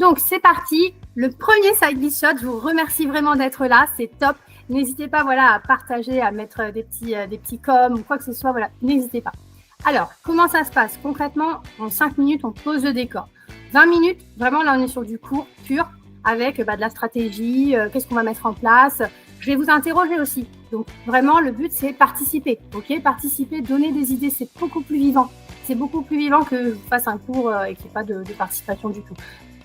Donc, c'est parti. Le premier Side Biz Shot, je vous remercie vraiment d'être là. C'est top. N'hésitez pas à partager, à mettre des petits coms ou quoi que ce soit. Voilà, n'hésitez pas. Alors, comment ça se passe? Concrètement, en 5 minutes, on pose le décor. 20 minutes, vraiment, là, on est sur du cours pur avec de la stratégie, qu'est-ce qu'on va mettre en place. Je vais vous interroger aussi. Donc, vraiment, le but, c'est participer. OK? Participer, donner des idées, c'est beaucoup plus vivant. C'est beaucoup plus vivant que je fasse un cours et qu'il n'y ait pas de participation du tout.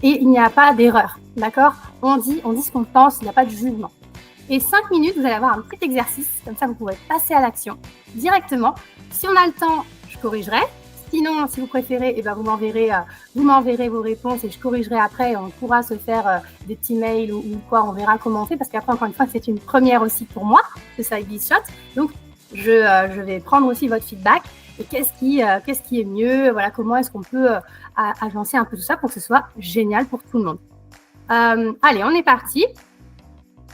Et il n'y a pas d'erreur. D'accord? On dit ce qu'on pense, il n'y a pas de jugement. Et 5 minutes, vous allez avoir un petit exercice. Comme ça, vous pourrez passer à l'action directement. Si on a le temps, je corrigerai. Sinon, si vous préférez, vous m'enverrez vos réponses et je corrigerai après. On pourra se faire des petits mails ou quoi. On verra comment on fait parce qu'après, encore une fois, c'est une première aussi pour moi, ce Side Biz Shot. Donc, je vais prendre aussi votre feedback et qu'est-ce qui est mieux. Voilà, comment est-ce qu'on peut agencer un peu tout ça pour que ce soit génial pour tout le monde. Allez, on est parti.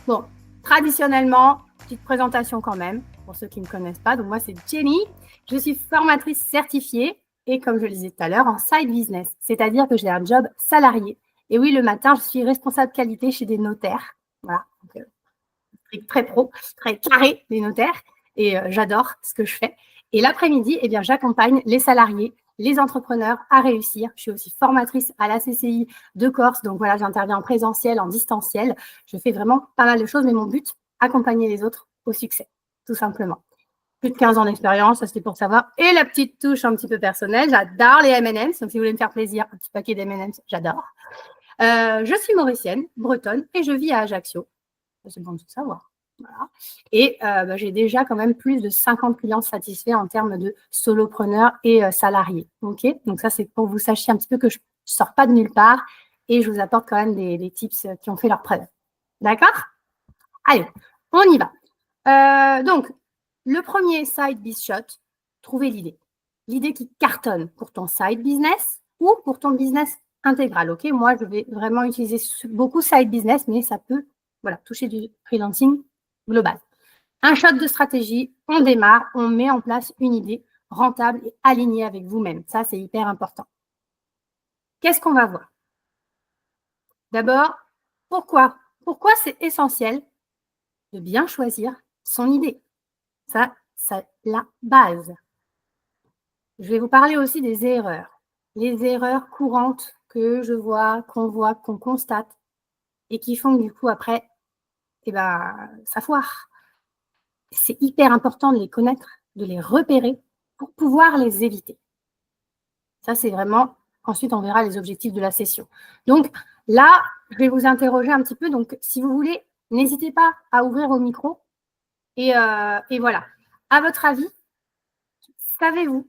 Bon, traditionnellement, petite présentation quand même pour ceux qui ne me connaissent pas. Donc, moi, c'est Jenny. Je suis formatrice certifiée et comme je le disais tout à l'heure, en side business, c'est-à-dire que j'ai un job salarié. Et oui, le matin, je suis responsable qualité chez des notaires. Voilà, donc, très pro, très carré des notaires et j'adore ce que je fais. Et l'après-midi, j'accompagne les salariés, les entrepreneurs à réussir. Je suis aussi formatrice à la CCI de Corse. Donc voilà, j'interviens en présentiel, en distanciel. Je fais vraiment pas mal de choses, mais mon but, accompagner les autres au succès, tout simplement. Plus de 15 ans d'expérience, ça c'était pour savoir. Et la petite touche un petit peu personnelle, j'adore les M&M's. Donc si vous voulez me faire plaisir, un petit paquet d'M&M's, j'adore. Je suis mauricienne, bretonne et je vis à Ajaccio. C'est bon de tout savoir. Voilà. Et j'ai déjà quand même plus de 50 clients satisfaits en termes de solopreneurs et salariés. Okay, donc ça, c'est pour que vous sachiez un petit peu que je ne sors pas de nulle part et je vous apporte quand même des tips qui ont fait leur preuve. D'accord? Allez, on y va. Donc, le premier Side Biz Shot, trouver l'idée. L'idée qui cartonne pour ton side business ou pour ton business intégral. Okay, moi, je vais vraiment utiliser beaucoup side business, mais ça peut toucher du freelancing global. Un shot de stratégie, on démarre, on met en place une idée rentable et alignée avec vous-même. Ça, c'est hyper important. Qu'est-ce qu'on va voir? D'abord, pourquoi c'est essentiel de bien choisir son idée? Ça, c'est la base. Je vais vous parler aussi des erreurs. Les erreurs courantes que je vois, qu'on constate et qui font que du coup, après, ça foire. C'est hyper important de les connaître, de les repérer pour pouvoir les éviter. Ça, c'est vraiment… Ensuite, on verra les objectifs de la session. Donc, là, je vais vous interroger un petit peu. Donc, si vous voulez, n'hésitez pas à ouvrir vos micros. Et voilà. À votre avis, savez-vous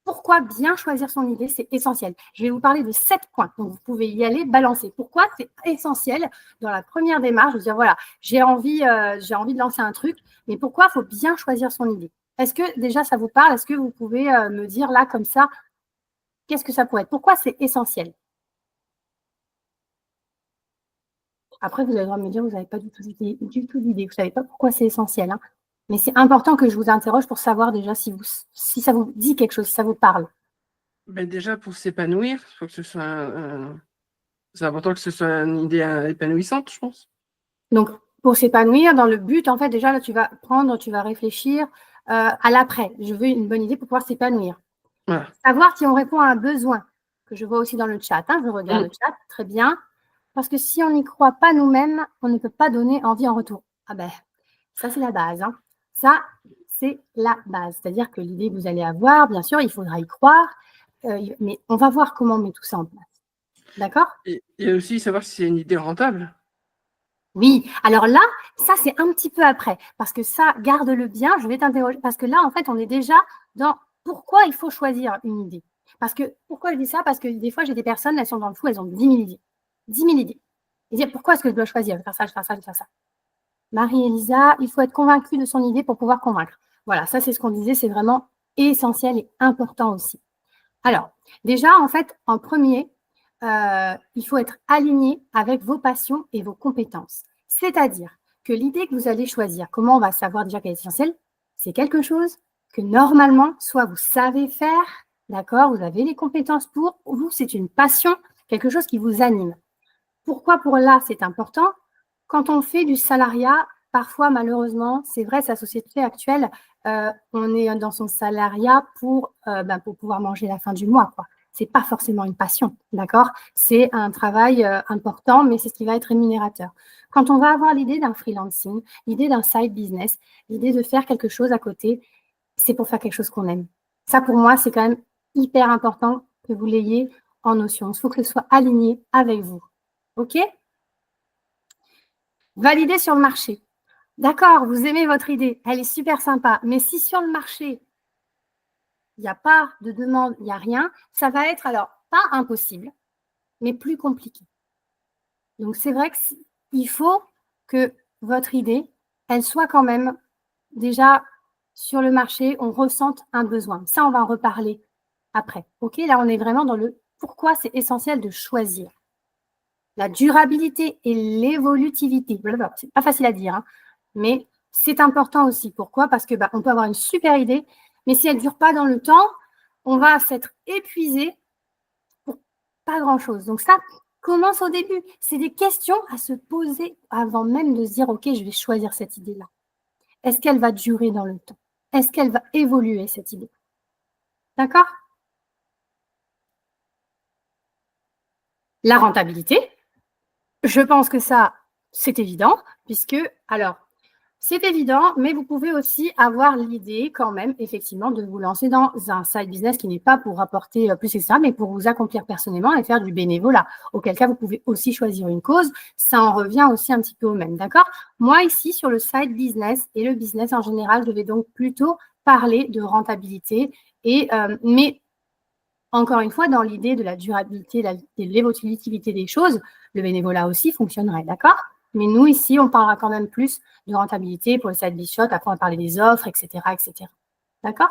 pourquoi bien choisir son idée, c'est essentiel? Je vais vous parler de 7 points. Donc, vous pouvez y aller, balancer. Pourquoi c'est essentiel dans la première démarche de dire, voilà, j'ai envie de lancer un truc, mais pourquoi il faut bien choisir son idée? Est-ce que déjà, ça vous parle? Est-ce que vous pouvez me dire là, comme ça, qu'est-ce que ça pourrait être? Pourquoi c'est essentiel? Après, vous avez le droit de me dire, vous n'avez pas du tout d'idée. Vous ne savez pas pourquoi c'est essentiel. Hein. Mais c'est important que je vous interroge pour savoir déjà si ça vous dit quelque chose, si ça vous parle. Déjà, pour s'épanouir, il faut que ce soit c'est important que ce soit une idée épanouissante, je pense. Donc, pour s'épanouir, dans le but, en fait, déjà, là, tu vas réfléchir à l'après. Je veux une bonne idée pour pouvoir s'épanouir. Voilà. Savoir si on répond à un besoin, que je vois aussi dans le chat. Hein, je regarde le chat, très bien. Parce que si on n'y croit pas nous-mêmes, on ne peut pas donner envie en retour. Ah ben, ça, c'est la base. Hein. Ça, c'est la base. C'est-à-dire que l'idée que vous allez avoir, bien sûr, il faudra y croire. Mais on va voir comment on met tout ça en place. D'accord? Et aussi savoir si c'est une idée rentable. Oui, alors là, ça, c'est un petit peu après. Parce que ça, garde-le bien, je vais t'interroger. Parce que là, en fait, on est déjà dans pourquoi il faut choisir une idée. Pourquoi je dis ça? Parce que des fois, j'ai des personnes, elles sont dans le flou, elles ont 10 000 idées. 10 000 idées. Et dire, pourquoi est-ce que je dois choisir? Je vais faire ça, je vais faire ça, je vais faire ça. Marie-Elisa, il faut être convaincu de son idée pour pouvoir convaincre. Voilà, ça, c'est ce qu'on disait, c'est vraiment essentiel et important aussi. Alors, déjà, en fait, en premier, il faut être aligné avec vos passions et vos compétences. C'est-à-dire que l'idée que vous allez choisir, comment on va savoir déjà qu'elle est essentielle? C'est quelque chose que normalement, soit vous savez faire, d'accord, vous avez les compétences pour, ou c'est une passion, quelque chose qui vous anime. Pourquoi pour là, c'est important? Quand on fait du salariat, parfois, malheureusement, c'est vrai, sa société actuelle, on est dans son salariat pour pouvoir manger la fin du mois, quoi. C'est pas forcément une passion, d'accord? C'est un travail important, mais c'est ce qui va être rémunérateur. Quand on va avoir l'idée d'un freelancing, l'idée d'un side business, l'idée de faire quelque chose à côté, c'est pour faire quelque chose qu'on aime. Ça, pour moi, c'est quand même hyper important que vous l'ayez en notion. Il faut que ce soit aligné avec vous. OK? Valider sur le marché. D'accord, vous aimez votre idée, elle est super sympa, mais si sur le marché, il n'y a pas de demande, il n'y a rien, ça va être alors pas impossible, mais plus compliqué. Donc, c'est vrai qu'il faut que votre idée, elle soit quand même déjà sur le marché, on ressente un besoin. Ça, on va en reparler après. OK, là, on est vraiment dans le pourquoi c'est essentiel de choisir. La durabilité et l'évolutivité. C'est pas facile à dire, hein, mais c'est important aussi. Pourquoi? Parce que on peut avoir une super idée, mais si elle ne dure pas dans le temps, on va s'être épuisé pour pas grand-chose. Donc ça, commence au début. C'est des questions à se poser avant même de se dire, OK, je vais choisir cette idée-là. Est-ce qu'elle va durer dans le temps? Est-ce qu'elle va évoluer, cette idée? D'accord? La rentabilité, je pense que ça, c'est évident, puisque, alors, c'est évident, mais vous pouvez aussi avoir l'idée quand même, effectivement, de vous lancer dans un side business qui n'est pas pour rapporter plus que ça, mais pour vous accomplir personnellement et faire du bénévolat. Auquel cas, vous pouvez aussi choisir une cause. Ça en revient aussi un petit peu au même, d'accord? Moi, ici, sur le side business et le business en général, je vais donc plutôt parler de rentabilité. Mais encore une fois, dans l'idée de la durabilité, de l'évolutivité des choses, le bénévolat aussi fonctionnerait, d'accord? Mais nous, ici, on parlera quand même plus de rentabilité pour le side shot. Après, on va parler des offres, etc., etc. D'accord?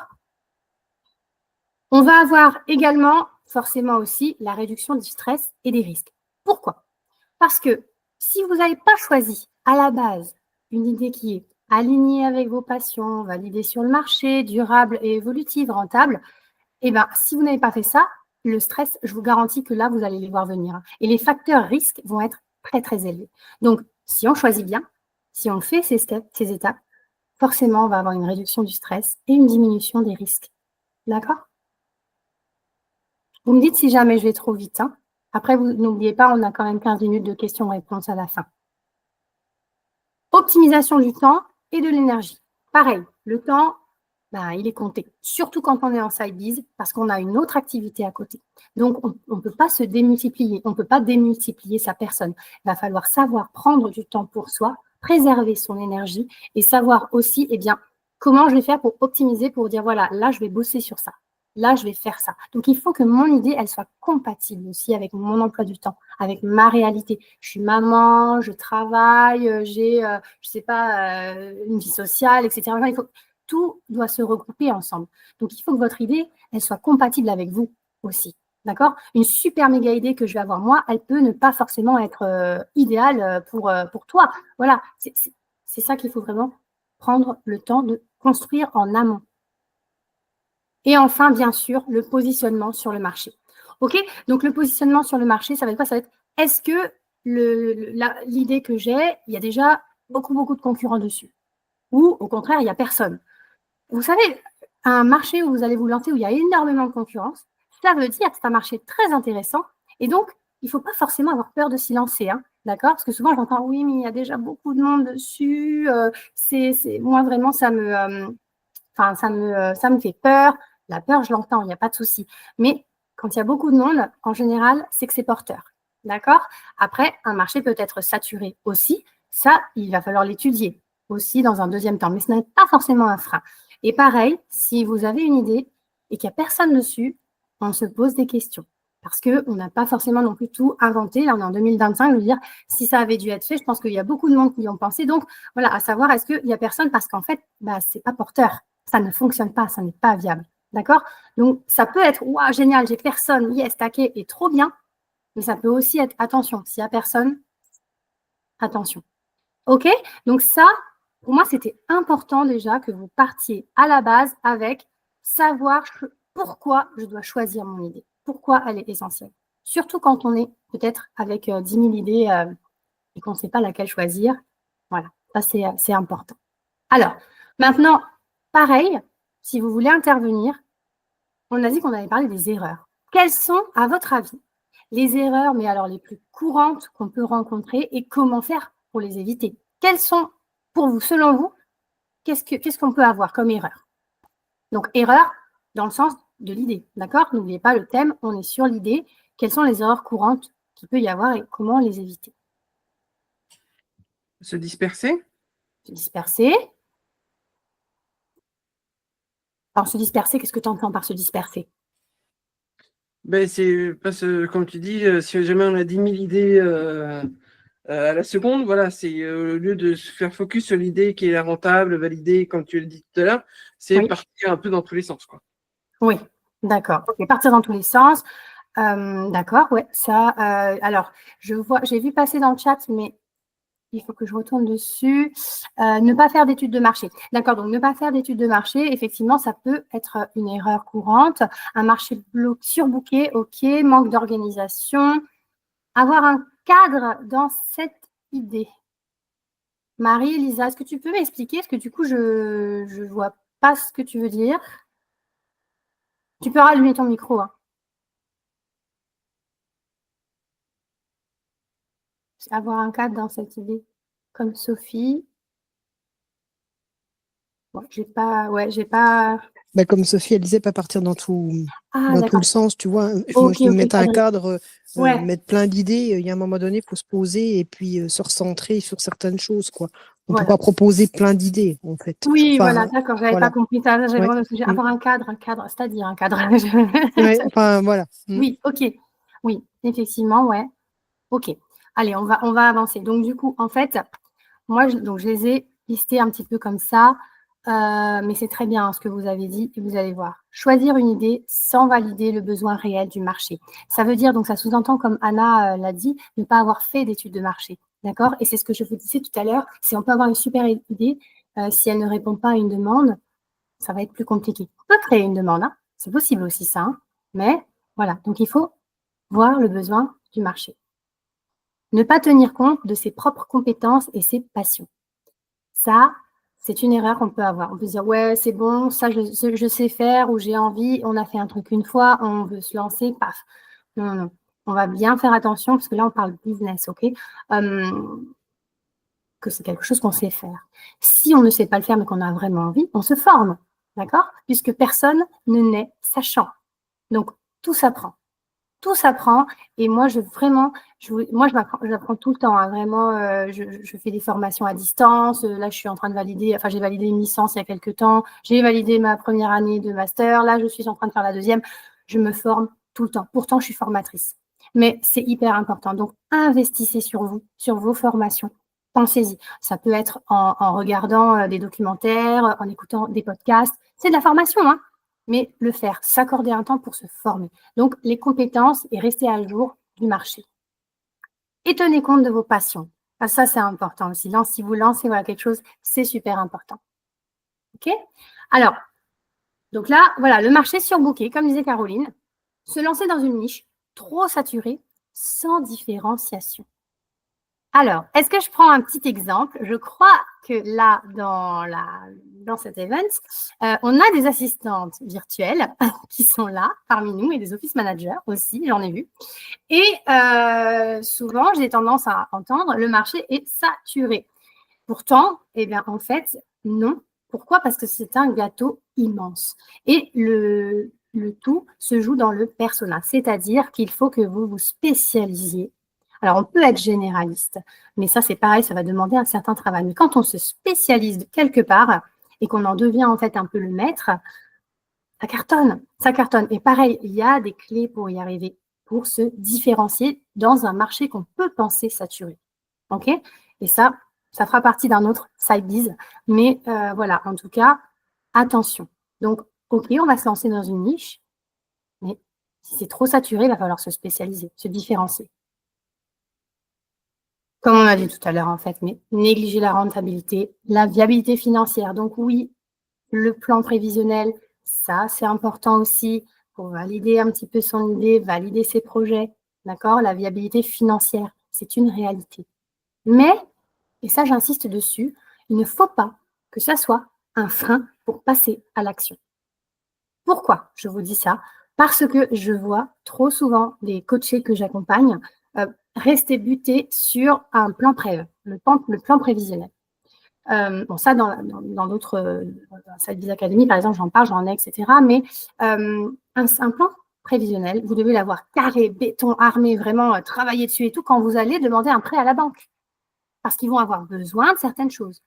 On va avoir également, forcément aussi, la réduction du stress et des risques. Pourquoi? Parce que si vous n'avez pas choisi à la base une idée qui est alignée avec vos passions, validée sur le marché, durable et évolutive, rentable, si vous n'avez pas fait ça, le stress, je vous garantis que là, vous allez les voir venir. Et les facteurs risques vont être très, très élevés. Donc, si on choisit bien, si on fait ces steps, ces étapes, forcément, on va avoir une réduction du stress et une diminution des risques. D'accord? Vous me dites si jamais je vais trop vite, hein. Après, vous n'oubliez pas, on a quand même 15 minutes de questions-réponses à la fin. Optimisation du temps et de l'énergie. Pareil, le temps, il est compté, surtout quand on est en side biz, parce qu'on a une autre activité à côté. Donc, on ne peut pas se démultiplier, on ne peut pas démultiplier sa personne. Il va falloir savoir prendre du temps pour soi, préserver son énergie et savoir aussi, comment je vais faire pour optimiser, pour dire, voilà, là, je vais bosser sur ça. Là, je vais faire ça. Donc, il faut que mon idée, elle soit compatible aussi avec mon emploi du temps, avec ma réalité. Je suis maman, je travaille, j'ai, je sais pas, une vie sociale, etc. Tout doit se regrouper ensemble. Donc, il faut que votre idée, elle soit compatible avec vous aussi. D'accord? Une super méga idée que je vais avoir moi, elle peut ne pas forcément être idéale pour toi. Voilà, c'est ça qu'il faut vraiment prendre le temps de construire en amont. Et enfin, bien sûr, le positionnement sur le marché. OK? Donc, le positionnement sur le marché, ça va être quoi? Ça va être, est-ce que l'idée que j'ai, il y a déjà beaucoup, beaucoup de concurrents dessus? Ou au contraire, il n'y a personne? Vous savez, un marché où vous allez vous lancer, où il y a énormément de concurrence, ça veut dire que c'est un marché très intéressant. Et donc, il ne faut pas forcément avoir peur de s'y lancer, hein, d'accord? Parce que souvent, j'entends, oui, mais il y a déjà beaucoup de monde dessus. Moi, vraiment, ça me fait peur. La peur, je l'entends, il n'y a pas de souci. Mais quand il y a beaucoup de monde, en général, c'est que c'est porteur. D'accord? Après, un marché peut être saturé aussi. Ça, il va falloir l'étudier aussi dans un deuxième temps. Mais ce n'est pas forcément un frein. Et pareil, si vous avez une idée et qu'il n'y a personne dessus, on se pose des questions. Parce qu'on n'a pas forcément non plus tout inventé. Là, on est en 2025. Je veux dire, si ça avait dû être fait, je pense qu'il y a beaucoup de monde qui y ont pensé. Donc, voilà, à savoir, est-ce qu'il n'y a personne? Parce qu'en fait, ce n'est pas porteur. Ça ne fonctionne pas, ça n'est pas viable. D'accord? Donc, ça peut être, waouh, génial, j'ai personne, yes, taquet, et trop bien. Mais ça peut aussi être, attention, s'il n'y a personne, attention. OK? Donc ça, pour moi, c'était important déjà que vous partiez à la base avec savoir pourquoi je dois choisir mon idée, pourquoi elle est essentielle. surtout quand on est peut-être avec 10 000 idées et qu'on ne sait pas laquelle choisir. Voilà, ça c'est important. Alors, maintenant, pareil, si vous voulez intervenir, on a dit qu'on avait parlé des erreurs. Quelles sont, à votre avis, les erreurs, mais alors les plus courantes qu'on peut rencontrer et comment faire pour les éviter? Quelles sont, pour vous, selon vous, qu'est-ce qu'on peut avoir comme erreur? Donc, erreur dans le sens de l'idée, d'accord? N'oubliez pas le thème, on est sur l'idée. Quelles sont les erreurs courantes qu'il peut y avoir et comment les éviter? Se disperser. Se disperser. Alors, se disperser, qu'est-ce que tu entends par se disperser? Ben, c'est parce que, comme tu dis, si jamais on a 10 000 idées à la seconde, voilà, c'est au lieu de se faire focus sur l'idée qui est rentable, validée, comme tu l'as dit tout à l'heure, c'est Oui, partir un peu dans tous les sens, quoi. oui, d'accord. Ok, partir dans tous les sens. D'accord, ouais, ça. Alors, j'ai vu passer dans le chat, mais il faut que je retourne dessus. Ne pas faire d'études de marché. D'accord, donc ne pas faire d'études de marché, effectivement, ça peut être une erreur courante. Un marché surbooké, ok, manque d'organisation. Avoir un cadre dans cette idée. Marie, Lisa, est-ce que tu peux m'expliquer? Parce que du coup, je ne vois pas ce que tu veux dire. Tu peux rallumer ton micro. Hein. Avoir un cadre dans cette idée. Comme Sophie. Bon, j'ai pas. Bah, comme Sophie, elle disait, pas partir dans Ah, dans tout d'accord. le sens, tu vois. Moi, Ok, je dis ok, mettre un cadré. cadre, Ouais, mettre plein d'idées. Il y a un moment donné, il faut se poser et puis se recentrer sur certaines choses, quoi. On peut voilà. pas proposer plein d'idées, en fait. Oui, voilà, Enfin, d'accord, j'avais pas voilà. compris ça. J'avais Ouais. demandé au sujet. Mm. Avoir un cadre, c'est-à-dire un cadre. Ouais, enfin, voilà. Mm. Oui, ok. Oui, effectivement, ouais. Ok. Allez, on va avancer. Donc, du coup, en fait, moi, donc, je les ai listés un petit peu comme ça, mais c'est très bien ce que vous avez dit et vous allez voir. Choisir une idée sans valider le besoin réel du marché. Ça veut dire, donc ça sous-entend, comme Anna l'a dit, ne pas avoir fait d'études de marché. D'accord? Et c'est ce que je vous disais tout à l'heure, si on peut avoir une super idée, si elle ne répond pas à une demande, ça va être plus compliqué. On peut créer une demande, hein, c'est possible aussi ça, hein, mais voilà, donc il faut voir le besoin du marché. Ne pas tenir compte de ses propres compétences et ses passions. Ça, c'est une erreur qu'on peut avoir. On peut se dire, ouais, c'est bon, ça, je sais faire ou j'ai envie, on a fait un truc une fois, on veut se lancer, paf. Non, non, non. On va bien faire attention parce que là, on parle business, OK que c'est quelque chose qu'on sait faire. Si on ne sait pas le faire mais qu'on a vraiment envie, on se forme, d'accord? Puisque personne ne naît sachant. Donc, tout s'apprend. Tout s'apprend. Et moi, j'apprends tout le temps. Hein, vraiment, je fais des formations à distance. Là, je suis en train de valider, enfin, j'ai validé une licence il y a quelques temps. J'ai validé ma première année de master. Là, je suis en train de faire la deuxième. Je me forme tout le temps. Pourtant, je suis formatrice. Mais c'est hyper important. Donc, investissez sur vous, sur vos formations. Pensez-y. Ça peut être en regardant des documentaires, en écoutant des podcasts. C'est de la formation, hein, mais le faire, s'accorder un temps pour se former. Donc, les compétences et rester à jour du marché. Et tenez compte de vos passions. Ah, ça, c'est important aussi. Si vous lancez voilà, quelque chose, c'est super important. OK? Alors, donc là, voilà, le marché surbooké, comme disait Caroline, se lancer dans une niche trop saturée, sans différenciation. Alors, est-ce que je prends un petit exemple? Je crois que là, dans cet event, on a des assistantes virtuelles qui sont là parmi nous et des office managers aussi, j'en ai vu. Et souvent, j'ai tendance à entendre le marché est saturé. Pourtant, eh bien, en fait, non. Pourquoi? Parce que c'est un gâteau immense. Et le tout se joue dans le persona, c'est-à-dire qu'il faut que vous vous spécialisiez. Alors, on peut être généraliste, mais ça, c'est pareil, ça va demander un certain travail. Mais quand on se spécialise quelque part et qu'on en devient en fait un peu le maître, ça cartonne, ça cartonne. Et pareil, il y a des clés pour y arriver, pour se différencier dans un marché qu'on peut penser saturé. OK? Et ça fera partie d'un autre side biz. Mais voilà, en tout cas, attention. Donc, OK, on va se lancer dans une niche, mais si c'est trop saturé, il va falloir se spécialiser, se différencier. Comme on a dit tout à l'heure, en fait, mais négliger la rentabilité, la viabilité financière. Donc oui, le plan prévisionnel, ça, c'est important aussi pour valider un petit peu son idée, valider ses projets. d'accord? La viabilité financière, c'est une réalité. Mais, et ça j'insiste dessus, il ne faut pas que ça soit un frein pour passer à l'action. Pourquoi je vous dis ça? Parce que je vois trop souvent des coachés que j'accompagne rester butés sur un plan prév, le plan prévisionnel. Bon, ça, dans d'autres Sidebiz Academy, par exemple, j'en parle, j'en ai, etc. Mais un plan prévisionnel, vous devez l'avoir carré, béton, armé, vraiment travailler dessus et tout quand vous allez demander un prêt à la banque. Parce qu'ils vont avoir besoin de certaines choses.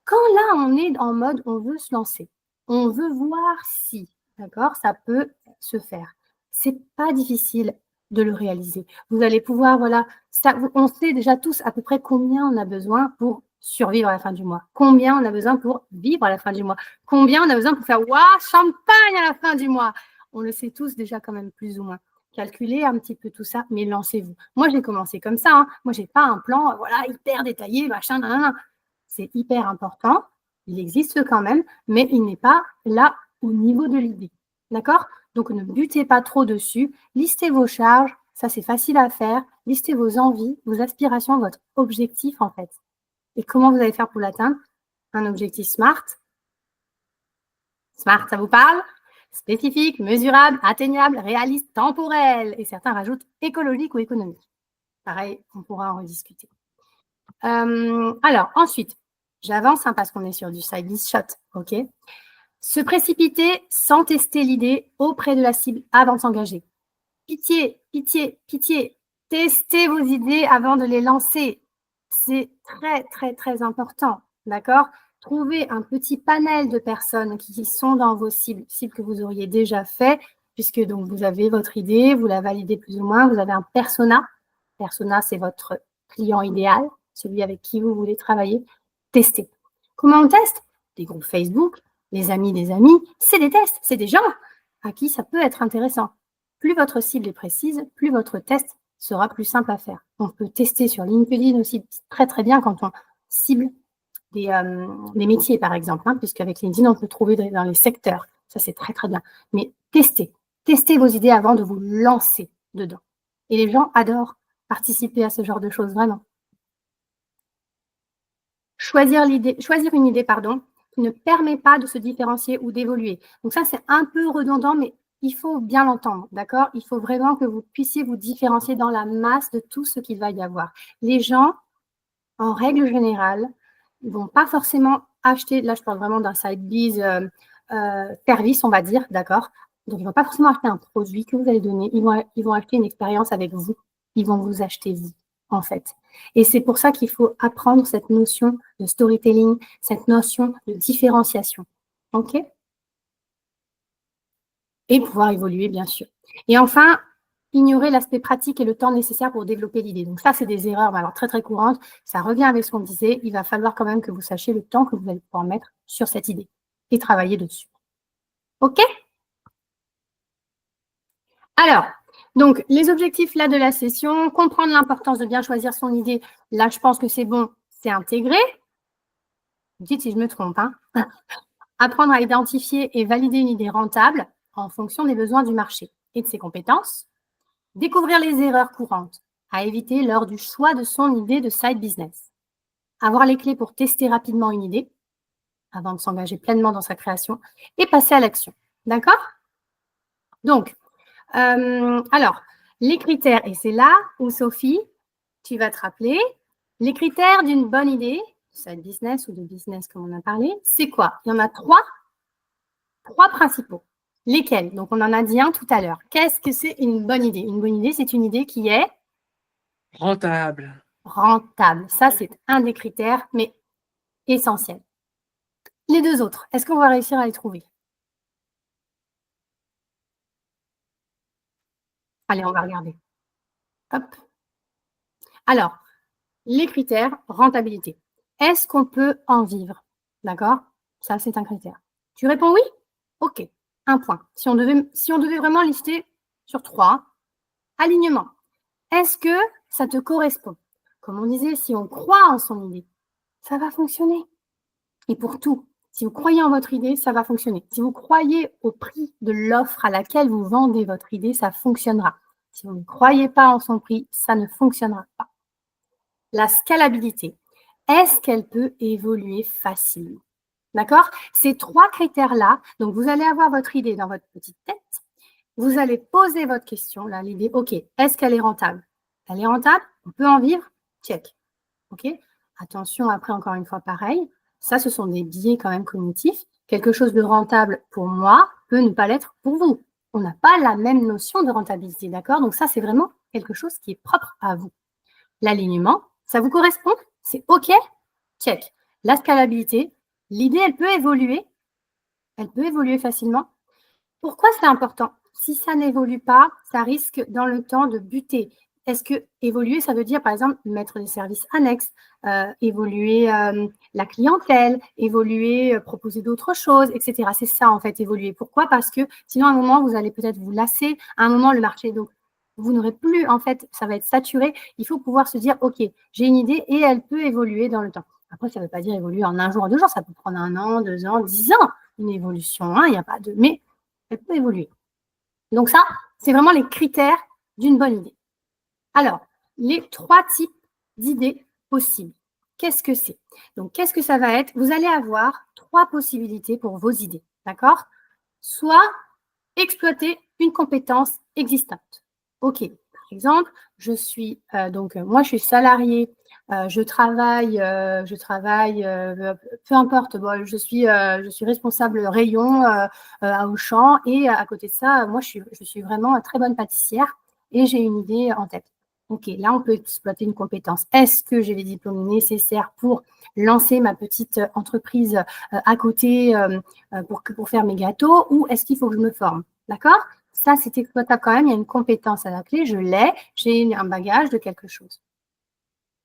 Quand là, on est en mode, on veut se lancer, on veut voir si, d'accord, ça peut se faire. C'est pas difficile de le réaliser. Vous allez pouvoir, voilà, on sait déjà tous à peu près combien on a besoin pour survivre à la fin du mois. Combien on a besoin pour vivre à la fin du mois. Combien on a besoin pour faire waouh, champagne à la fin du mois. On le sait tous déjà quand même plus ou moins. Calculez un petit peu tout ça, mais lancez-vous. Moi, j'ai commencé comme ça. Hein. Moi, j'ai pas un plan, voilà, hyper détaillé, machin, nan. C'est hyper important. Il existe quand même, mais il n'est pas là au niveau de l'idée. D'accord? Donc, ne butez pas trop dessus. Listez vos charges. Ça, c'est facile à faire. Listez vos envies, vos aspirations, votre objectif, en fait. Et comment vous allez faire pour l'atteindre? Un objectif SMART. SMART, ça vous parle? Spécifique, mesurable, atteignable, réaliste, temporel. Et certains rajoutent écologique ou économique. Pareil, on pourra en rediscuter. Alors, ensuite, j'avance hein, parce qu'on est sur du Sidebiz shot, ok? Se précipiter sans tester l'idée auprès de la cible avant de s'engager. Pitié, pitié, pitié. Testez vos idées avant de les lancer. C'est très, très, très important, d'accord? Trouvez un petit panel de personnes qui sont dans vos cibles que vous auriez déjà fait, puisque donc vous avez votre idée, vous la validez plus ou moins, vous avez un persona. Persona, c'est votre client idéal, celui avec qui vous voulez travailler. Testez. Comment on teste? Des groupes Facebook, les amis des amis, c'est des tests, c'est des gens à qui ça peut être intéressant. Plus votre cible est précise, plus votre test sera plus simple à faire. On peut tester sur LinkedIn aussi très très bien quand on cible des métiers, par exemple, hein, puisqu'avec LinkedIn, on peut trouver dans les secteurs. Ça, c'est très, très bien. Mais testez. Testez vos idées avant de vous lancer dedans. Et les gens adorent participer à ce genre de choses, vraiment. Choisir une idée, qui ne permet pas de se différencier ou d'évoluer. Donc ça, c'est un peu redondant, mais il faut bien l'entendre, d'accord? Il faut vraiment que vous puissiez vous différencier dans la masse de tout ce qu'il va y avoir. Les gens, en règle générale, ils ne vont pas forcément acheter, là je parle vraiment d'un Sidebiz service, on va dire, d'accord? Donc ils ne vont pas forcément acheter un produit que vous allez donner, ils vont acheter une expérience avec vous, ils vont vous acheter vous, en fait. Et c'est pour ça qu'il faut apprendre cette notion de storytelling, cette notion de différenciation, ok? Et pouvoir évoluer, bien sûr. Et enfin, ignorer l'aspect pratique et le temps nécessaire pour développer l'idée. Donc ça, c'est des erreurs alors très, très courantes. Ça revient avec ce qu'on disait. Il va falloir quand même que vous sachiez le temps que vous allez pouvoir mettre sur cette idée et travailler dessus. OK? Alors, donc, les objectifs là de la session, comprendre l'importance de bien choisir son idée. Là, je pense que c'est bon, c'est intégré. Dites si je me trompe. Hein. Apprendre à identifier et valider une idée rentable en fonction des besoins du marché et de ses compétences. Découvrir les erreurs courantes à éviter lors du choix de son idée de side business. Avoir les clés pour tester rapidement une idée avant de s'engager pleinement dans sa création et passer à l'action. D'accord? Donc, alors, les critères, et c'est là où Sophie, tu vas te rappeler, les critères d'une bonne idée, side business ou de business comme on a parlé, c'est quoi? Il y en a trois principaux. Lesquels? Donc, on en a dit un tout à l'heure. Qu'est-ce que c'est une bonne idée? Une bonne idée, c'est une idée qui est rentable. Rentable. Ça, c'est un des critères, mais essentiel. Les deux autres, est-ce qu'on va réussir à les trouver? Allez, on va regarder. Hop. Alors, les critères, rentabilité. Est-ce qu'on peut en vivre? D'accord? Ça, c'est un critère. Tu réponds oui? OK. Un point. Si on devait vraiment lister sur 3, alignement. Est-ce que ça te correspond? Comme on disait, si on croit en son idée, ça va fonctionner. Et pour tout, si vous croyez en votre idée, ça va fonctionner. Si vous croyez au prix de l'offre à laquelle vous vendez votre idée, ça fonctionnera. Si vous ne croyez pas en son prix, ça ne fonctionnera pas. La scalabilité, est-ce qu'elle peut évoluer facilement? D'accord? Ces 3 critères-là, donc vous allez avoir votre idée dans votre petite tête, vous allez poser votre question, là, l'idée, OK, est-ce qu'elle est rentable? Elle est rentable? On peut en vivre? Check. OK? Attention, après, encore une fois, pareil, ça, ce sont des biais quand même cognitifs. Quelque chose de rentable pour moi peut ne pas l'être pour vous. On n'a pas la même notion de rentabilité, d'accord? Donc ça, c'est vraiment quelque chose qui est propre à vous. L'alignement, ça vous correspond? C'est OK? Check. La scalabilité, l'idée, elle peut évoluer. Elle peut évoluer facilement. Pourquoi c'est important? Si ça n'évolue pas, ça risque dans le temps de buter. Est-ce que évoluer, ça veut dire, par exemple, mettre des services annexes, évoluer la clientèle, évoluer, proposer d'autres choses, etc. C'est ça, en fait, évoluer. Pourquoi? Parce que sinon, à un moment, vous allez peut-être vous lasser. À un moment, le marché, donc, vous n'aurez plus, en fait, ça va être saturé. Il faut pouvoir se dire, OK, j'ai une idée et elle peut évoluer dans le temps. Après, ça ne veut pas dire évoluer en un jour, 2 jours. Ça peut prendre 1 an, 2 ans, 10 ans, une évolution. Hein, il n'y a pas de… Mais elle peut évoluer. Donc ça, c'est vraiment les critères d'une bonne idée. Alors, les 3 types d'idées possibles. Qu'est-ce que c'est? Donc, qu'est-ce que ça va être? Vous allez avoir 3 possibilités pour vos idées, d'accord? Soit exploiter une compétence existante. OK, par exemple, je suis moi, je suis salariée, je travaille, peu importe, bon, je suis responsable rayon à Auchan et à côté de ça, moi, je suis vraiment une très bonne pâtissière et j'ai une idée en tête. OK, là, on peut exploiter une compétence. Est-ce que j'ai les diplômes nécessaires pour lancer ma petite entreprise à côté pour faire mes gâteaux ou est-ce qu'il faut que je me forme? D'accord? Ça, c'est exploitable quand même. Il y a une compétence à la clé. Je l'ai. J'ai un bagage de quelque chose.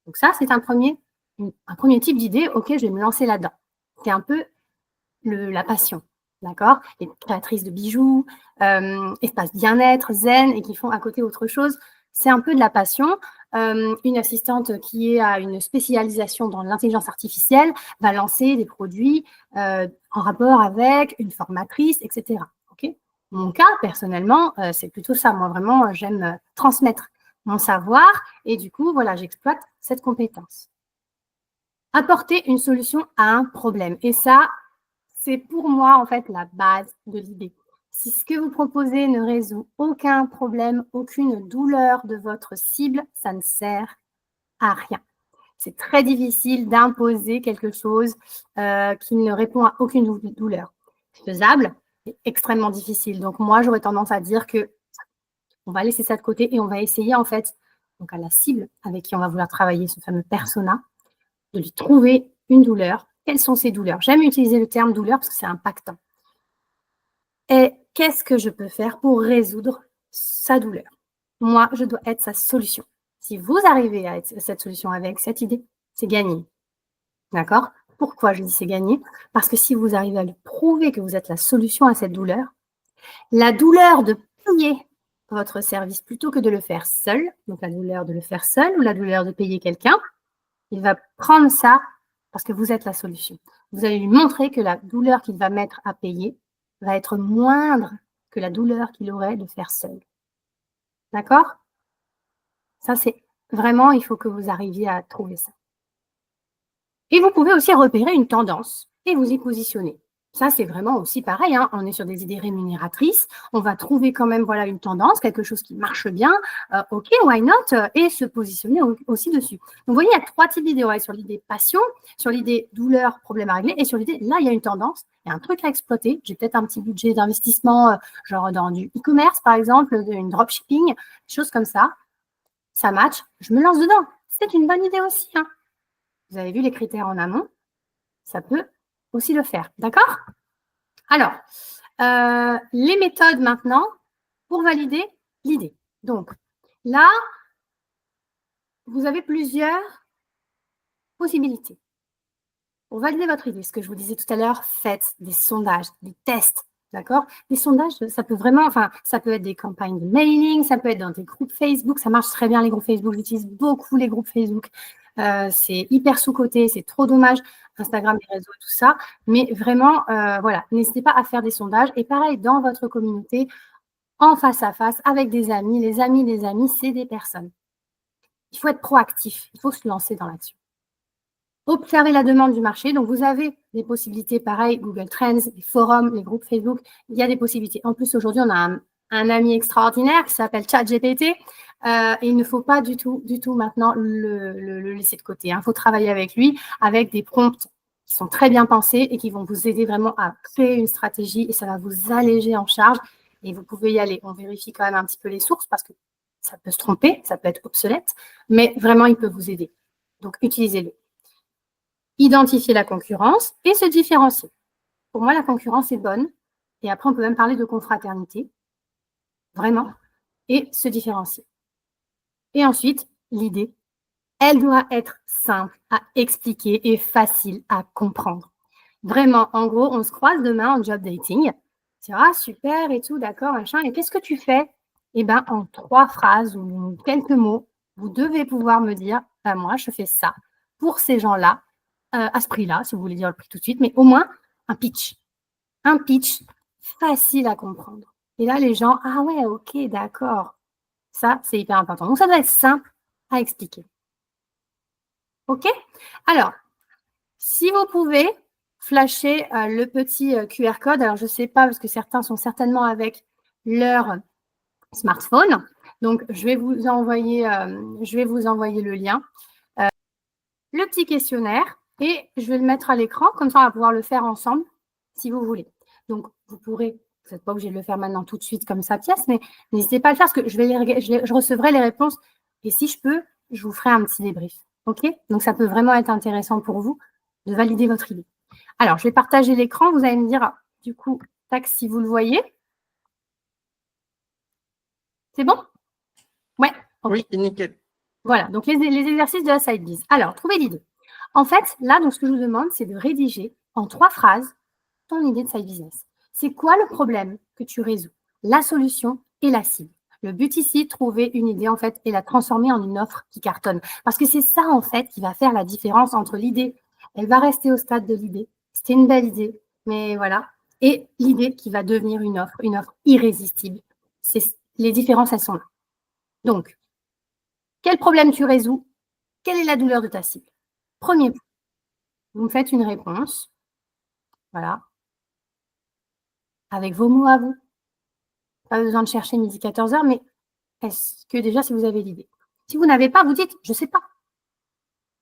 Donc ça, c'est un premier type d'idée. OK, je vais me lancer là-dedans. C'est un peu la passion. D'accord? Les créatrices de bijoux, espace bien-être, zen et qui font à côté autre chose. C'est un peu de la passion. Une assistante qui a une spécialisation dans l'intelligence artificielle va lancer des produits en rapport avec une formatrice, etc. Okay? Mon cas, personnellement, c'est plutôt ça. Moi, vraiment, j'aime transmettre mon savoir et du coup, voilà, j'exploite cette compétence. Apporter une solution à un problème. Et ça, c'est pour moi, en fait, la base de l'idée. Si ce que vous proposez ne résout aucun problème, aucune douleur de votre cible, ça ne sert à rien. C'est très difficile d'imposer quelque chose qui ne répond à aucune douleur. Faisable, c'est extrêmement difficile. Donc, moi, j'aurais tendance à dire que on va laisser ça de côté et on va essayer, en fait, donc à la cible avec qui on va vouloir travailler, ce fameux persona, de lui trouver une douleur. Quelles sont ces douleurs? J'aime utiliser le terme douleur parce que c'est impactant. Et qu'est-ce que je peux faire pour résoudre sa douleur? Moi, je dois être sa solution. Si vous arrivez à être cette solution avec cette idée, c'est gagné. D'accord? Pourquoi je dis c'est gagné? Parce que si vous arrivez à lui prouver que vous êtes la solution à cette douleur, la douleur de payer votre service plutôt que de le faire seul, donc la douleur de le faire seul ou la douleur de payer quelqu'un, il va prendre ça parce que vous êtes la solution. Vous allez lui montrer que la douleur qu'il va mettre à payer va être moindre que la douleur qu'il aurait de faire seul. D'accord? Ça, c'est vraiment, il faut que vous arriviez à trouver ça. Et vous pouvez aussi repérer une tendance et vous y positionner. Ça, c'est vraiment aussi pareil, hein. On est sur des idées rémunératrices. On va trouver quand même voilà, une tendance, quelque chose qui marche bien. OK, why not? Et se positionner aussi dessus. Donc, vous voyez, il y a 3 types d'idées. Ouais, sur l'idée passion, sur l'idée douleur, problème à régler, et sur l'idée, là, il y a une tendance, il y a un truc à exploiter. J'ai peut-être un petit budget d'investissement, genre dans du e-commerce, par exemple, une dropshipping, des choses comme ça. Ça match, je me lance dedans. C'est une bonne idée aussi, hein. Vous avez vu les critères en amont, ça peut aussi le faire. D'accord? Alors, les méthodes maintenant pour valider l'idée. Donc, là, vous avez plusieurs possibilités. Pour valider votre idée, ce que je vous disais tout à l'heure, faites des sondages, des tests. D'accord? Les sondages, ça peut vraiment, ça peut être des campagnes de mailing, ça peut être dans des groupes Facebook. Ça marche très bien, les groupes Facebook. J'utilise beaucoup les groupes Facebook. C'est hyper sous-coté, c'est trop dommage. Instagram, les réseaux, tout ça. Mais vraiment, voilà, n'hésitez pas à faire des sondages. Et pareil, dans votre communauté, en face à face, avec des amis. Les amis, c'est des personnes. Il faut être proactif, il faut se lancer dans l'action. Observer la demande du marché. Donc, vous avez des possibilités, pareil, Google Trends, les forums, les groupes Facebook. Il y a des possibilités. En plus, aujourd'hui, on a un ami extraordinaire qui s'appelle ChatGPT. Et il ne faut pas du tout maintenant le laisser de côté. Il faut travailler avec lui, avec des prompts qui sont très bien pensés et qui vont vous aider vraiment à créer une stratégie et ça va vous alléger en charge. Et vous pouvez y aller. On vérifie quand même un petit peu les sources parce que ça peut se tromper, ça peut être obsolète, mais vraiment, il peut vous aider. Donc, utilisez-le. Identifier la concurrence et se différencier. Pour moi, la concurrence est bonne. Et après, on peut même parler de confraternité. Vraiment. Et se différencier. Et ensuite, l'idée, elle doit être simple à expliquer et facile à comprendre. Vraiment, en gros, on se croise demain en job dating. Tu dis, ah, super et tout, d'accord, machin. Et qu'est-ce que tu fais? Eh bien, en 3 phrases ou quelques mots, vous devez pouvoir me dire, bah, moi, je fais ça pour ces gens-là, à ce prix-là, si vous voulez dire le prix tout de suite, mais au moins un pitch. Un pitch facile à comprendre. Et là, les gens, ah ouais, ok, d'accord. Ça, c'est hyper important. Donc, ça doit être simple à expliquer. OK? Alors, si vous pouvez flasher le petit QR code. Alors, je ne sais pas, parce que certains sont certainement avec leur smartphone. Donc, je vais vous envoyer le lien. Le petit questionnaire et je vais le mettre à l'écran. Comme ça, on va pouvoir le faire ensemble si vous voulez. Donc, vous n'êtes pas obligé de le faire maintenant tout de suite comme ça, pièce, mais n'hésitez pas à le faire parce que je recevrai les réponses. Et si je peux, je vous ferai un petit débrief. OK? Donc, ça peut vraiment être intéressant pour vous de valider votre idée. Alors, je vais partager l'écran. Vous allez me dire, du coup, tac, si vous le voyez. C'est bon? Ouais. Okay. Oui, nickel. Voilà, donc les exercices de la side biz. Alors, trouvez l'idée. En fait, là, donc, ce que je vous demande, c'est de rédiger en 3 phrases ton idée de side business. C'est quoi le problème que tu résous? La solution et la cible. Le but ici, trouver une idée en fait et la transformer en une offre qui cartonne. Parce que c'est ça en fait qui va faire la différence entre l'idée, elle va rester au stade de l'idée. C'était une belle idée, mais voilà. Et l'idée qui va devenir une offre irrésistible. Les différences, elles sont là. Donc, quel problème tu résous? Quelle est la douleur de ta cible? Premier point. Vous me faites une réponse. Voilà. Avec vos mots à vous. Pas besoin de chercher midi 14h, mais est-ce que déjà, si vous avez l'idée? Si vous n'avez pas, vous dites, je ne sais pas.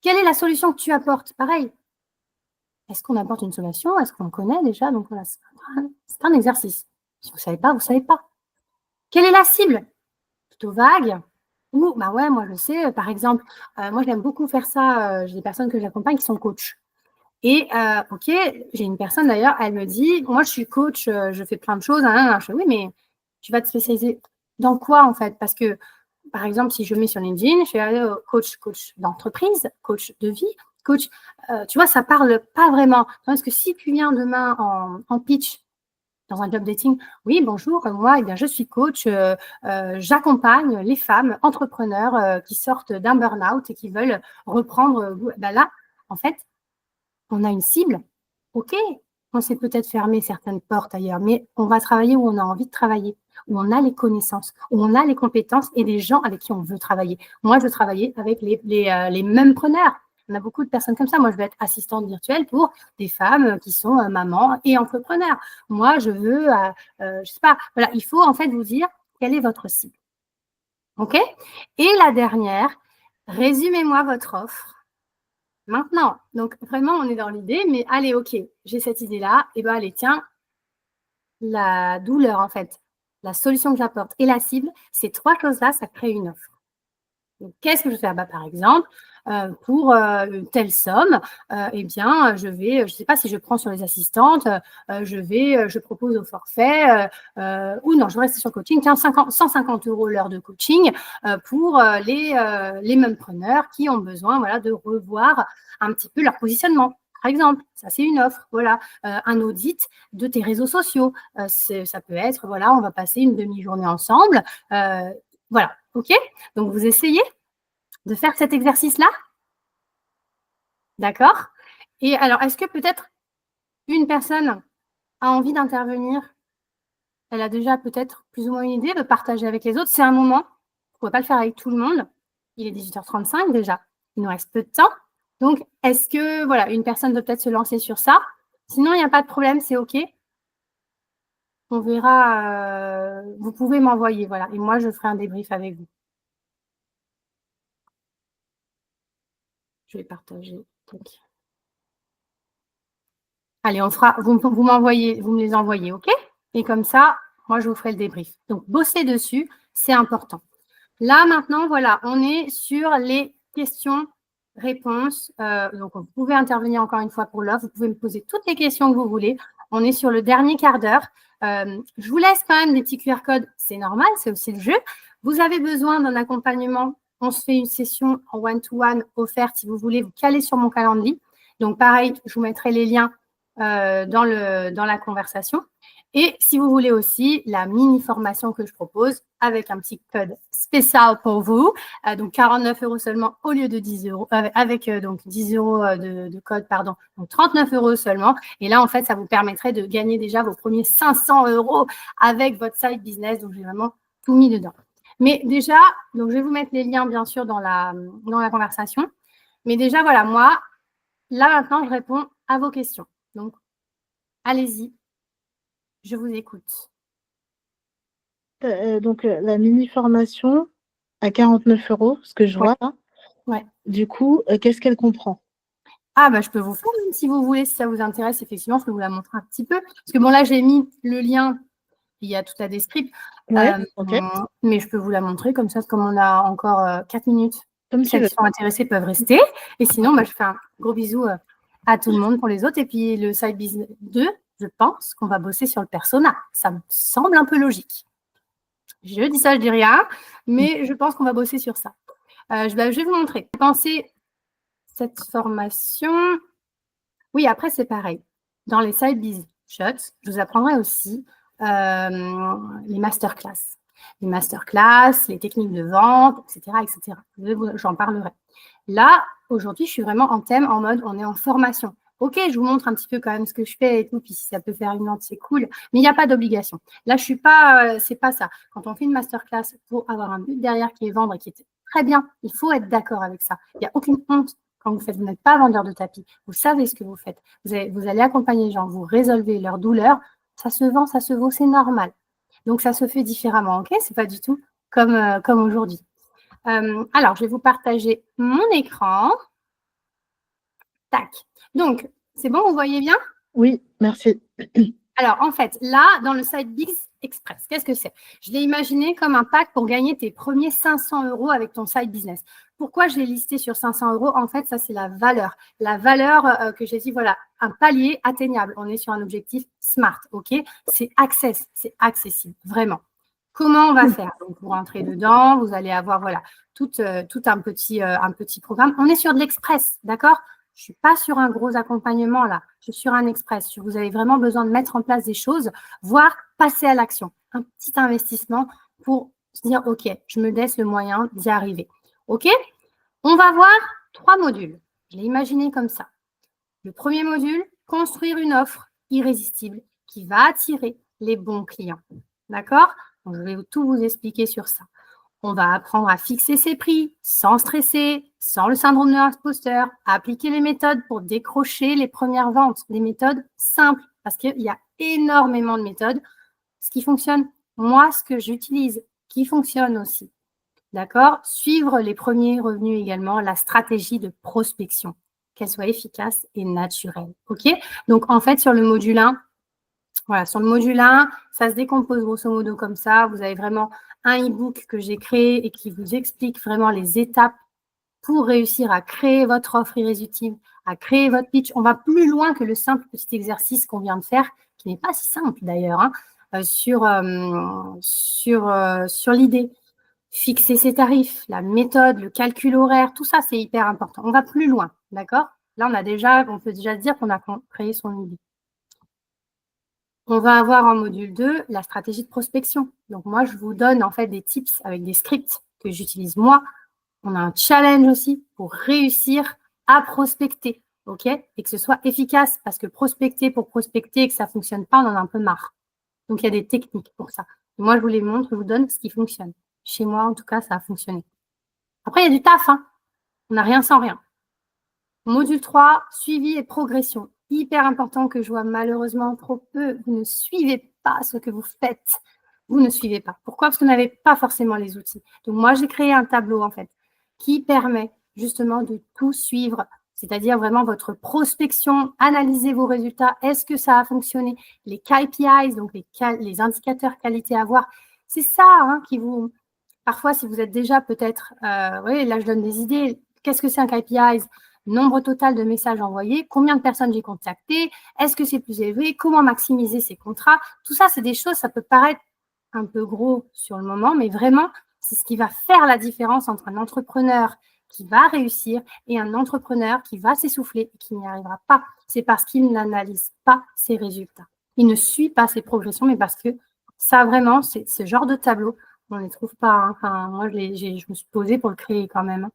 Quelle est la solution que tu apportes? Pareil. Est-ce qu'on apporte une solution? Est-ce qu'on connaît déjà? Donc voilà, c'est un exercice. Si vous ne savez pas, vous ne savez pas. Quelle est la cible? Plutôt vague. Ou, bah ouais, moi je sais, par exemple, moi j'aime beaucoup faire ça, j'ai des personnes que j'accompagne qui sont coachs. Et ok, j'ai une personne d'ailleurs, elle me dit, moi je suis coach, je fais plein de choses. Je fais, oui, mais tu vas te spécialiser dans quoi en fait? Parce que, par exemple, si je mets sur LinkedIn, je fais coach d'entreprise, coach de vie, coach, tu vois, ça parle pas vraiment. Parce que si tu viens demain en pitch dans un job dating, oui, bonjour, moi, eh bien, je suis coach, j'accompagne les femmes entrepreneurs qui sortent d'un burn-out et qui veulent reprendre. Ben là, en fait, on a une cible, ok, on s'est peut-être fermé certaines portes ailleurs, mais on va travailler où on a envie de travailler, où on a les connaissances, où on a les compétences et des gens avec qui on veut travailler. Moi, je veux travailler avec les mêmes preneurs. On a beaucoup de personnes comme ça. Moi, je veux être assistante virtuelle pour des femmes qui sont mamans et entrepreneurs. Moi, je veux, je sais pas, voilà, il faut en fait vous dire quelle est votre cible. OK? Et la dernière, résumez-moi votre offre. Maintenant, donc vraiment, on est dans l'idée, mais allez, ok, j'ai cette idée-là, et bien allez, tiens, la douleur en fait, la solution que j'apporte et la cible, ces 3 choses-là, ça crée une offre. Qu'est-ce que je vais faire? Par exemple, pour telle somme, eh bien, je ne sais pas si je prends sur les assistantes, je propose au forfait, ou non, je vais rester sur le coaching, 150 € l'heure de coaching pour les mêmes preneurs qui ont besoin voilà, de revoir un petit peu leur positionnement. Par exemple, ça c'est une offre, voilà, un audit de tes réseaux sociaux. Ça peut être, voilà, on va passer une demi-journée ensemble. Voilà, ok? Donc, vous essayez de faire cet exercice-là? D'accord? Et alors, est-ce que peut-être une personne a envie d'intervenir elle a déjà peut-être plus ou moins une idée, de partager avec les autres. C'est un moment, vous ne pouvez pas le faire avec tout le monde. Il est 18h35 déjà, il nous reste peu de temps. Donc, est-ce que, voilà, une personne veut peut-être se lancer sur ça? Sinon, il n'y a pas de problème, c'est OK. On verra, vous pouvez m'envoyer, voilà, et moi, je ferai un débrief avec vous. Je vais partager. Donc. Allez, on fera, vous me les envoyez, OK? Et comme ça, moi, je vous ferai le débrief. Donc, bosser dessus, c'est important. Là, maintenant, voilà, on est sur les questions-réponses. Donc, vous pouvez intervenir encore une fois pour l'offre. Vous pouvez me poser toutes les questions que vous voulez. On est sur le dernier quart d'heure. Je vous laisse quand même des petits QR codes. C'est normal, c'est aussi le jeu. Vous avez besoin d'un accompagnement. On se fait une session en one-to-one offerte si vous voulez vous caler sur mon calendrier. Donc, pareil, je vous mettrai les liens dans la conversation. Et si vous voulez aussi la mini-formation que je propose avec un petit code spécial pour vous, donc 49 € seulement au lieu de 10 €, avec donc 10 € de code, pardon, donc 39 € seulement. Et là, en fait, ça vous permettrait de gagner déjà vos premiers 500 € avec votre side business. Donc, j'ai vraiment tout mis dedans. Mais déjà, donc je vais vous mettre les liens, bien sûr, dans la conversation. Mais déjà, voilà, moi, là, maintenant, je réponds à vos questions. Donc, allez-y, je vous écoute. Donc, la mini-formation à 49 €, ce que je vois là. Ouais. Du coup, qu'est-ce qu'elle comprend? Ah, bah, je peux vous faire, si vous voulez, si ça vous intéresse, effectivement, je peux vous la montrer un petit peu. Parce que bon, là, j'ai mis le lien, il y a toute la description. Ouais, ok. Mais je peux vous la montrer comme ça, comme on a encore 4 minutes. Comme tu Celles veux. qui sont intéressées peuvent rester. Et sinon, bah, je fais un gros bisou à tout le monde pour les autres. Et puis, le side business 2, je pense qu'on va bosser sur le persona. Ça me semble un peu logique. Je dis ça, je dis rien, mais je pense qu'on va bosser sur ça. Je vais vous montrer. Pensez cette formation. Oui, après, c'est pareil. Dans les side biz shots, je vous apprendrai aussi les masterclass. Les masterclass, les techniques de vente, etc., etc. J'en parlerai. Là, aujourd'hui, je suis vraiment en thème, en mode, on est en formation. OK, je vous montre un petit peu quand même ce que je fais et tout, puis si ça peut faire une note, c'est cool. Mais il n'y a pas d'obligation. Là, je suis pas, c'est pas ça. Quand on fait une masterclass pour avoir un but derrière qui est vendre et qui est très bien, il faut être d'accord avec ça. Il n'y a aucune honte quand vous faites. Vous n'êtes pas vendeur de tapis. Vous savez ce que vous faites. Vous allez accompagner les gens, vous résolvez leurs douleurs. Ça se vend, ça se vaut, c'est normal. Donc, ça se fait différemment. OK, c'est pas du tout comme aujourd'hui. Alors, je vais vous partager mon écran. Tac. Donc, c'est bon, vous voyez bien? Oui, merci. Alors, en fait, là, dans le site Biz Express, qu'est-ce que c'est? Je l'ai imaginé comme un pack pour gagner tes premiers 500 € avec ton side business. Pourquoi je l'ai listé sur 500 €? En fait, ça, c'est la valeur. La valeur que j'ai dit, voilà, un palier atteignable. On est sur un objectif SMART, OK? C'est accessible, vraiment. Comment on va faire? Donc, vous rentrez dedans, vous allez avoir, voilà, tout un petit programme. On est sur de l'express, d'accord? Je ne suis pas sur un gros accompagnement là, je suis sur un express. Vous avez vraiment besoin de mettre en place des choses, voire passer à l'action. Un petit investissement pour se dire, OK, je me laisse le moyen d'y arriver. OK? On va voir 3 modules. Je l'ai imaginé comme ça. Le premier module, construire une offre irrésistible qui va attirer les bons clients. D'accord? Donc, je vais tout vous expliquer sur ça. On va apprendre à fixer ses prix sans stresser, sans le syndrome de l'imposteur, à appliquer les méthodes pour décrocher les premières ventes, des méthodes simples, parce qu'il y a énormément de méthodes. Ce qui fonctionne, moi, ce que j'utilise, qui fonctionne aussi. D'accord? Suivre les premiers revenus également, la stratégie de prospection, qu'elle soit efficace et naturelle. OK? Donc, en fait, sur le module 1, voilà, sur le module 1, ça se décompose grosso modo comme ça. Vous avez vraiment un e-book que j'ai créé et qui vous explique vraiment les étapes pour réussir à créer votre offre irrésistible, à créer votre pitch. On va plus loin que le simple petit exercice qu'on vient de faire, qui n'est pas si simple d'ailleurs, hein, sur l'idée. Fixer ses tarifs, la méthode, le calcul horaire, tout ça, c'est hyper important. On va plus loin, d'accord? Là, on peut déjà se dire qu'on a créé son idée. On va avoir en module 2 la stratégie de prospection. Donc, moi, je vous donne en fait des tips avec des scripts que j'utilise moi. On a un challenge aussi pour réussir à prospecter, OK? Et que ce soit efficace parce que prospecter pour prospecter et que ça ne fonctionne pas, on en a un peu marre. Donc, il y a des techniques pour ça. Moi, je vous les montre, je vous donne ce qui fonctionne. Chez moi, en tout cas, ça a fonctionné. Après, il y a du taf, hein. On n'a rien sans rien. Module 3, suivi et progression. Hyper important que je vois malheureusement trop peu. Vous ne suivez pas ce que vous faites. Vous ne suivez pas. Pourquoi? Parce que vous n'avez pas forcément les outils. Donc, moi, j'ai créé un tableau, en fait, qui permet justement de tout suivre, c'est-à-dire vraiment votre prospection, analyser vos résultats. Est-ce que ça a fonctionné? Les KPIs, donc les indicateurs qualité à voir. C'est ça hein, qui vous... Parfois, si vous êtes déjà peut-être... oui, là, je donne des idées. Qu'est-ce que c'est un KPIs? Nombre total de messages envoyés, combien de personnes j'ai contactées, est-ce que c'est plus élevé, comment maximiser ces contrats. Tout ça, c'est des choses, ça peut paraître un peu gros sur le moment, mais vraiment, c'est ce qui va faire la différence entre un entrepreneur qui va réussir et un entrepreneur qui va s'essouffler et qui n'y arrivera pas. C'est parce qu'il n'analyse pas ses résultats. Il ne suit pas ses progressions, mais parce que ça, vraiment, c'est ce genre de tableau, on ne les trouve pas. Hein. Enfin, moi, je me suis posée pour le créer quand même.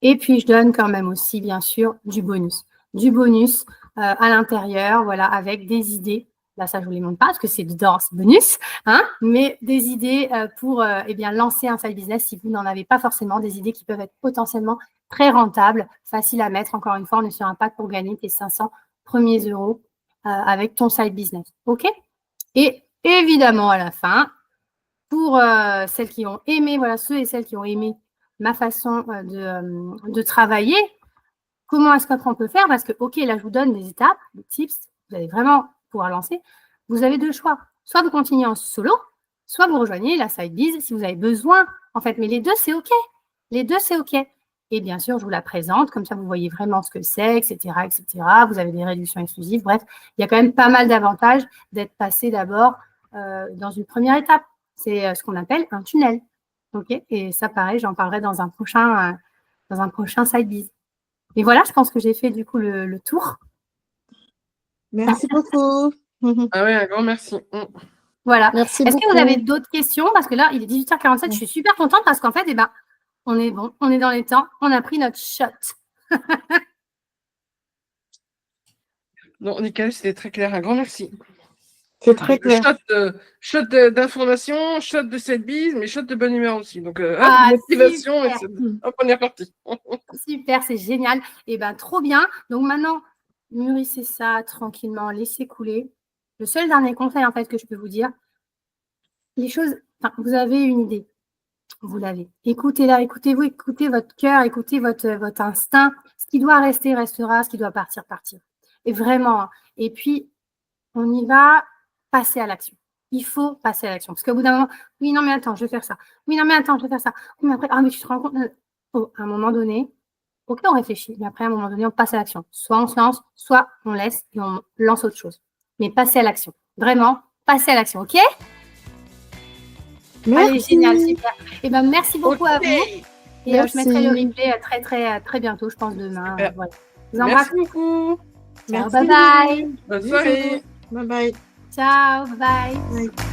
Et puis, je donne quand même aussi, bien sûr, du bonus. Du bonus à l'intérieur, voilà, avec des idées. Là, ça, je ne vous les montre pas parce que c'est dedans, c'est bonus. Hein, mais des idées pour eh bien, lancer un side business si vous n'en avez pas forcément. Des idées qui peuvent être potentiellement très rentables, faciles à mettre. Encore une fois, on est sur un pack pour gagner tes 500 premiers euros avec ton side business. OK? Et évidemment, à la fin, pour celles qui ont aimé, voilà, ceux et celles qui ont aimé ma façon de travailler, comment est-ce qu'on peut faire? Parce que, OK, là, je vous donne des étapes, des tips, vous allez vraiment pouvoir lancer. Vous avez deux choix. Soit vous continuez en solo, soit vous rejoignez la side biz si vous avez besoin, en fait. Mais les deux, c'est OK. Les deux, c'est OK. Et bien sûr, je vous la présente, comme ça, vous voyez vraiment ce que c'est, etc., etc. Vous avez des réductions exclusives. Bref, il y a quand même pas mal d'avantages d'être passé d'abord dans une première étape. C'est ce qu'on appelle un tunnel. OK? Et ça, pareil, j'en parlerai dans un prochain side biz. Et voilà, je pense que j'ai fait du coup le tour. Merci beaucoup. Ah ouais, un grand merci. Voilà. Merci Est-ce que vous beaucoup. avez d'autres questions? Parce que là, il est 18h47, je suis super contente parce qu'en fait, eh ben, on est bon, on est dans les temps, on a pris notre shot. Non, nickel, c'était très clair. Un grand merci. C'est très clair. Shot d'information, shot de cette bise, mais shot de bonne humeur aussi. Donc, motivation, et hop, on est reparti. Super, c'est génial. Et bien, trop bien. Donc maintenant, mûrissez ça tranquillement, laissez couler. Le seul dernier conseil, en fait, que je peux vous dire, les choses, enfin, vous avez une idée. Vous l'avez. Écoutez-la, écoutez-vous, écoutez votre cœur, écoutez votre instinct. Ce qui doit rester, restera. Ce qui doit partir, partira. Et vraiment. Et puis, on y va passer à l'action. Il faut passer à l'action. Parce qu'au bout d'un moment, oui, non, mais attends, je vais faire ça. Oui, non, mais attends, je vais faire ça. Oui, mais après, ah, mais tu te rends compte. Oh, à un moment donné, OK, on réfléchit. Mais après, à un moment donné, on passe à l'action. Soit on se lance, soit on laisse et on lance autre chose. Mais passer à l'action. Vraiment, passer à l'action. OK? Merci. Allez, génial, super. Et ben, merci beaucoup à vous. Et Merci. je mettrai le replay très bientôt, je pense demain. Super. Voilà. Je vous embrasse. Merci beaucoup. Ciao, Merci. bye bye. Bonne Bisous. soirée. Bye bye. Ciao, bye bye. Bye.